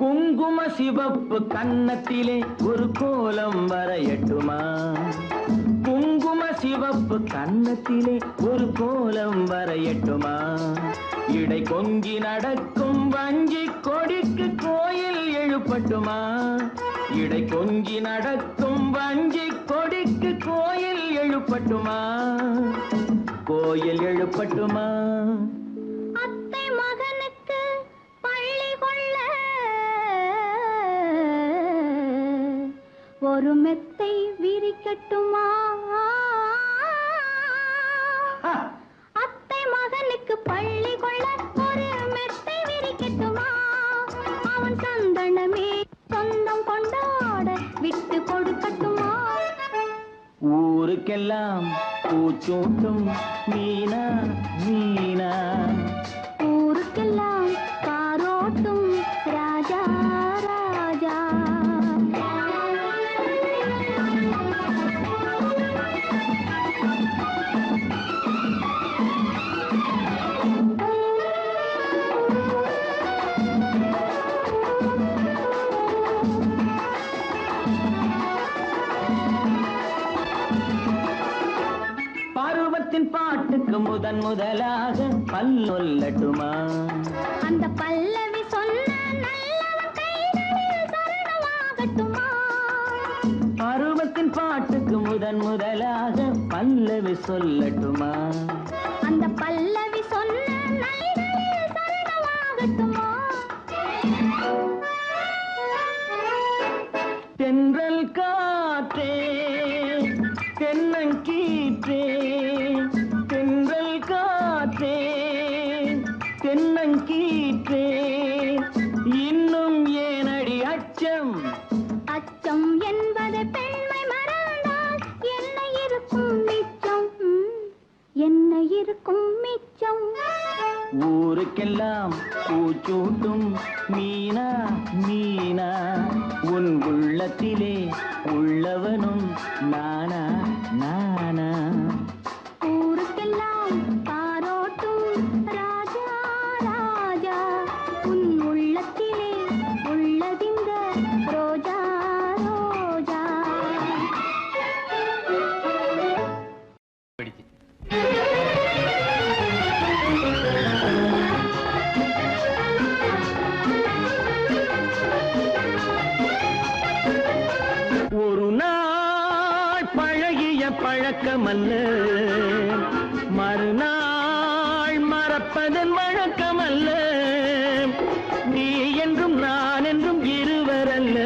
குங்கும சிவப்பு கன்னத்திலே ஒரு கோலம் வரையட்டுமா குங்கும சிவப்பு கன்னத்திலே ஒரு கோலம் வரையட்டுமா இடை கொஞ்சி நடக்கும் வஞ்சி கொடிக்கு கோயில் எழுப்பட்டுமா இடை கொஞ்சி நடக்கும் வஞ்சி கொடிக்கு கோயில் எழுப்பட்டுமா கோயில் எழுப்பட்டுமா அத்தை மகனுக்கு பள்ளி கொள்ள ஒரு மெத்தை விரிக்கட்டுமா அத்தை மகனுக்கு பள்ளி கொள்ள ஒரு மெத்தை விரிக்கட்டுமா அவன் சந்தனமே சொந்தம் கொண்டாட விட்டு கொடுக்கட்டுமா ஊருக்கெல்லாம் பூச்சூட்டும் மீனா மீனா ஊருக்கெல்லாம் காரோட்டும் ராஜா ராஜா பருவத்தின் பாட்டுக்கு முதலாக பல்லொல்லட்டுமா? அந்த பல்லவி சொன்ன நல்லவன் கைகளில் சரணமாகட்டுமா? பருவத்தின் பாட்டுக்கு முதலாக பல்லவி சொல்லட்டுமா? அந்த பல்லவி சொன்ன நல்லவனில் சரணமாகட்டுமா? தென்றல் காற்றே தென்னங்கீற்றே, தென்றல் காற்றே தென்னங்கீற்றே, இன்னும் ஏனடி அச்சம்? அச்சம் என்பது பெண்மை மறந்தால் என்ன இருக்கும் மிச்சம்? என்ன இருக்கும் மிச்சம்? ஊருக்கெல்லாம் பூச்சூட்டும் மீனா மீனா, உன் உள்ளத்திலே உள்ளவனும் நானா நானா? ஊருக்கெல்லாம் பாரோட்டும் ராஜா ராஜா, உன் உள்ளத்திலே உள்ளதிந்த ரோஜா ரோஜா. ஒரு நாள் பழகிய பழக்கமல்ல, மறுநாள் மறப்பதன் வழக்கமல்ல. நீ என்றும் நான் என்றும் இருவரல்ல,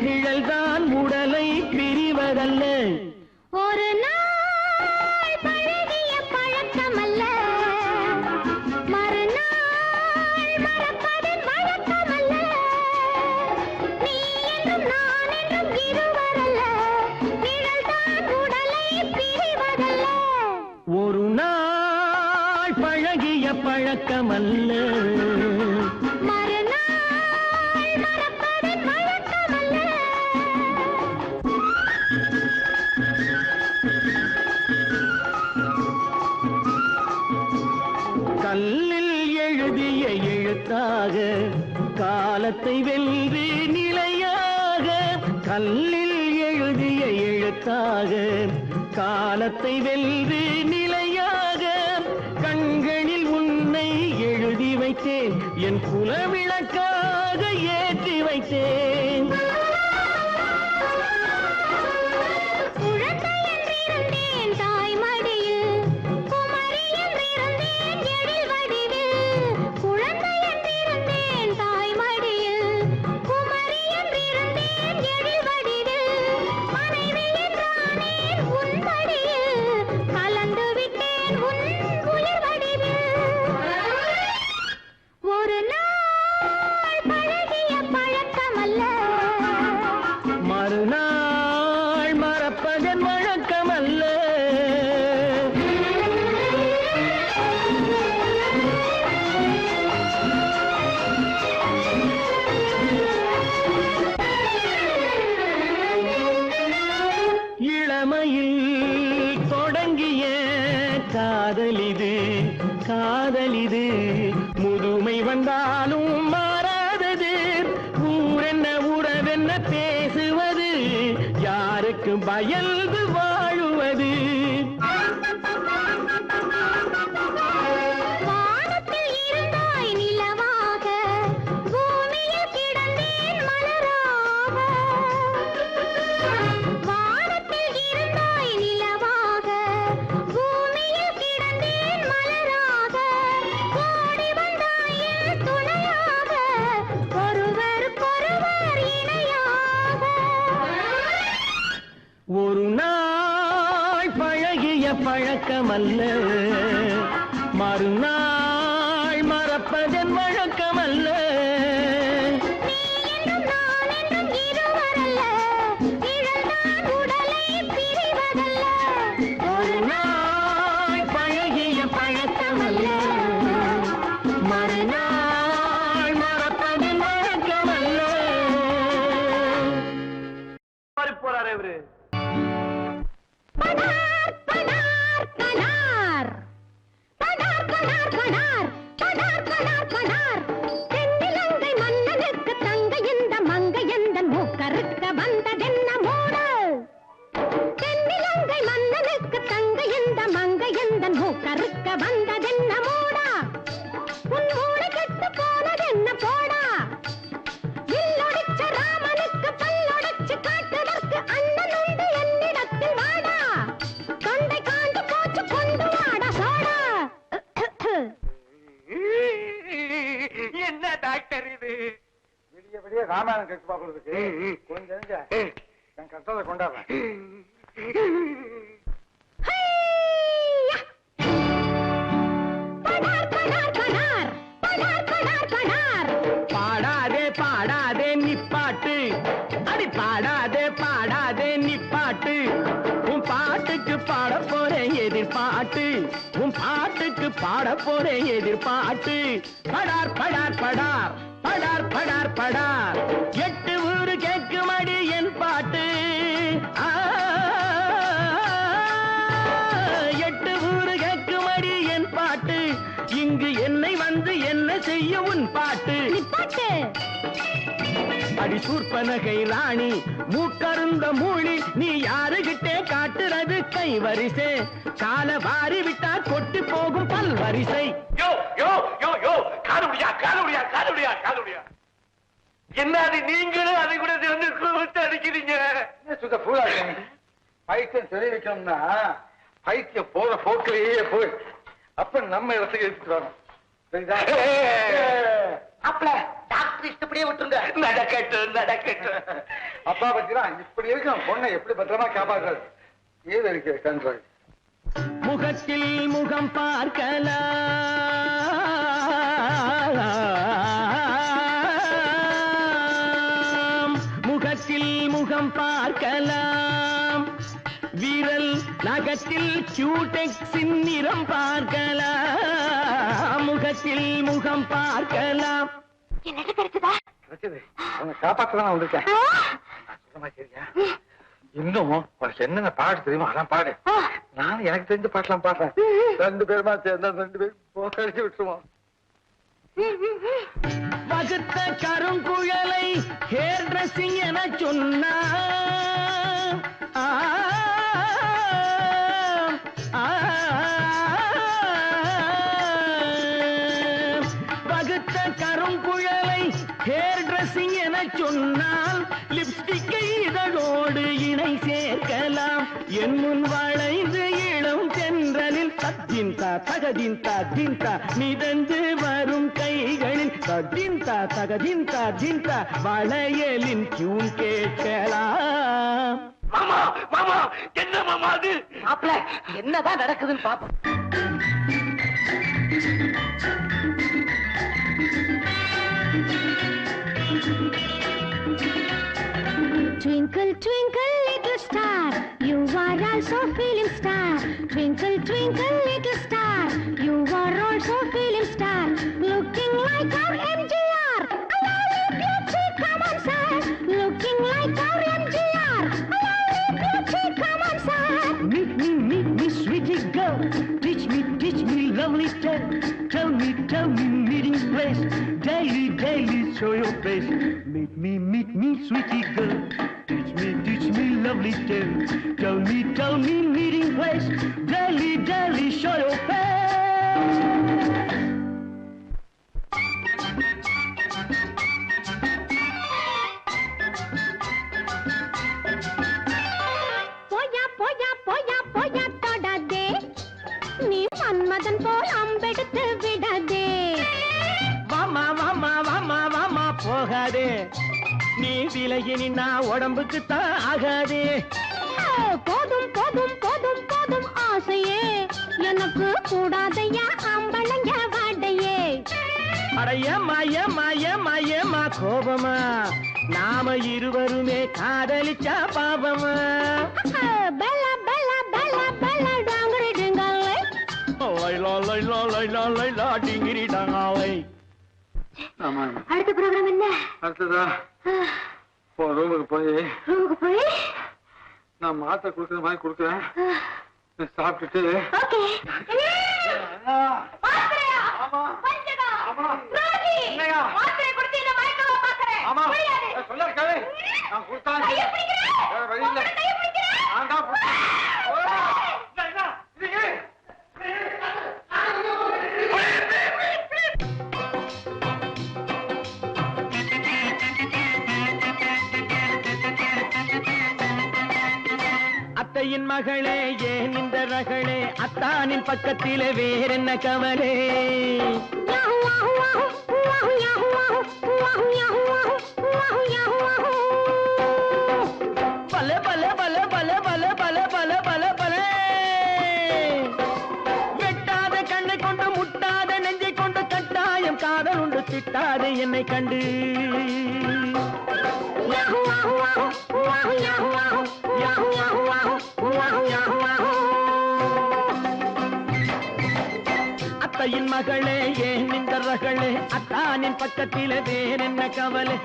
நிழல்தான் உடலை பிரிவதல்ல. ஒரு நாள் பழகிய பழக்கமல்ல, மறுநாள் மறப்பதன் வழக்கமல்ல. நீ என்றும் நான் என்றும் இருவரல்ல, நிழல்தான் உடலை பிரிவதல்ல. ஒரு நாள் பழகிய பழக்கமல்ல, மறுநாள் மறப்பதன் வழக்கமல்ல. கல்லில் எழுதிய எழுத்தாக காலத்தை வென்று நிலையாக, கல்லில் எழுதிய எழுத்தாக காலத்தை வென்று நிலையாக, கண்களில் உன்னை எழுதி வைத்தேன், என் குலவிளக்காக ஏற்றி வைத்தேன். குழந்தை என்றிருந்தேன் தாய் மடியில், குமரி என்றிருந்தேன் எழில் வடிவில். குழந்தை என்றிருந்தேன் தாய் மடியில், குமரி என்றிருந்தேன் எழில் வடிவில். மனைவி என்றானேன் உன் மடியில், கலந்து விட்டேன் உன் உயிர் வடிவில். ஒரு நாள் பழகிய பழக்கமல்ல, மறுநாள் மறப்பதன் வழக்கமல்ல. இளமையில் தொடங்கிய காதலிது காதலிது, முதுமை வந்தாலும் மாறாதது. ஊரென்ன உறவென்ன பேசுவது, யாருக்கு பயந்து வாழுவது? வானத்தில் இருந்தாய் நிலவாக, பூமியில் கிடந்தேன் மலராக. வானத்தில் இருந்தாய் நிலவாக, பூமியில் கிடந்தேன் மலராக. ஓடி வந்தாய் என் துணையாக, ஒருவருக்கொருவர் இணையாக. ஒரு நாள் பழகிய பழக்கமல்ல, மறுநாள் மறப்பதன் வழக்கமல்ல. நீ என்றும் நான் என்றும் இருவரல்ல, நிழல்தான் உடலை பிரிவதல்ல. ஒரு நாள் பழகிய பழக்கமல்ல, மறுநாள் மறப்பதன் வழக்கமல்ல. போறாரு இவரு. பனார் பனார் பனார் பனார் பனார் பனார் பனார் பனார் பனார். மங்க எந்த மூக்கறுக்க வந்ததென்ன மூடா உன் மூளை கெட்டு போனதென்ன போடா வில்லொடிச்ச ராமனுக்கு பல்லொடிச்சு காட்டுவதற்கு அண்ணன் உண்டு என்னிடத்தில் வாடா தொண்டை காண்டு போச்சு கொண்டு வாடா சோடா என்ன டாக்டர் இது விடிய விடிய ராமாயணம் கெட்டு பாக்குறதுக்கு கொஞ்சம் என் கஷ்டத்தை கொண்டாடுறேன். பாடாதே பாடாதே நிப்பாட்டு அடி பாடாதே பாடாதே நிப்பாட்டு உன் பாட்டுக்கு பாட போறேன் எதிர்பாட்டு உன் பாட்டுக்கு பாட போறேன் எதிர்பாட்டு படார் படார் படார் படார் படார் படார் 8 ஊரு கேட்குமடி என் பாட்டு 8 ஊரு கேட்குமடி என் பாட்டு இங்கு என்னை வந்து என்ன செய்ய உன் பாட்டு பாட்டு அடி சூர்பனகை ராணி மூக்கருந்த மூழி நீ யாருகிட்டே காட்டுறது கை வரிசை கால வாரி விட்டா கொட்டு போகும் பல் வரிசை யோ யோ யோ யோ காலுடியா காலுடியா காலுடியா காலுடியா என்ன அது நீங்களும் அதை கூட வந்து அடிக்கிறீங்க சுத்த பூரா பைத்தியம் தெரிவிக்கணும்னா பைத்தியம் போற போக்கிலேயே போய் அப்ப நம்ம இடத்துக்கு எடுத்துட்டு வரணும் அப்பல டாக்டர் இஷ்டப்படியே விட்டுருங்க நடக்கட்டும் நடக்கட்டும் அப்பா பத்திலாம் இப்படி இருக்கும் பொண்ணை எப்படி பத்திரமா காப்பாற்றாது ஏது இருக்கு கண்ட்ரோல் முகத்தில் முகம் பார்க்கலாம் முகத்தில் முகம் பார்க்கலாம் விரல் நகத்தில் கியூடெக்ஸின் நிறம் பார்க்கலாம் முகத்தில் முகம் பார்க்கலாம் என்னது கிடைச்சதா அவங்க காப்பாற்றதான் வந்திருக்கேன் சரியா இன்னும் உனக்கு என்னென்ன பாட்டு தெரியுமா அதான் பாடு நானும் எனக்கு தெரிஞ்ச பாட்டெல்லாம் பாடுறேன் 2 பேருமா சேர்ந்தா 2 பேரும் போக்கடிச்சு விட்டுருவோம் வகுத்த கருங்குழலை ஹேர் டிரெஸ்ஸிங் என சொன்னா வகுத்த கருங்குழலை ஹேர் டிரெஸ்ஸிங் என சொன்னால் லிப்ஸ்டிக்கை இதழோடு இணை சேர்க்கலாம் என் முன் வளைந்து இளம் தென்றலில் தத்தின்தா தகதின்தா தின்தா மிதந்து வரும் கைகளில் தத்தின்தா தகதின்தா தின்தா வளையலின் கியூன் கேட்கலாம் மாமா மாமா என்ன மாமா அது மாப்ள என்னதான் நடக்குதுன்னு பாப்போம் Twinkle, twinkle, little star, you are also feeling star. Twinkle, twinkle, little star, you are also feeling star. Looking like our MGR, a lovely beauty, come on, sir. Looking like our MGR, a lovely beauty, come on, sir. Meet me, sweetie girl. Teach me, lovely tell me, meeting place. Daily, show your face. Meet me, sweetie girl. Teach me, lovely tell me, meeting place. Daily, show your face. போயா தொடாதே நீ மன்மதன் போல் அம்பெடுத்து விடாதே வாமா போகாதே நீ விலகி நின்னா உடம்புக்கு தான் ஆகாதே போதும் ஆசையே எனக்கு கூடாதையா அம்பளங்க வாடையே அடையம்மா கோபமா நாம இருவருமே காதலிச்சா பாபமா பெல்லா டாங்கரி டிங்காலே லைலா டிங்கிரி டாங்காலை அடுத்த ப்ரோக்ராம் என்ன அடுத்ததா ரூமுக்கு போய் நான் மாத்திரை கொடுக்குற மாதிரி கொடுக்குறேன் சாப்பிட்டுட்டு சொல்ல நான் கொடுத்தான் வழி இல்லை நான் தான் மகளே ஏன் இந்த ரகளே அத்தானின் பக்கத்திலே வேறென்ன கவலே பல பல பல பல பல பல பல பல பல வெட்டாத கண்ணை கொண்டு முட்டாத நெஞ்சை கொண்டு கட்டாயம் காதல் உண்டு திட்டாத என்னை கண்டு அத்தையின் மகளே ஏன் இந்த ரகளே அத்தானின் பக்கத்திலே வேறென்ன கவலை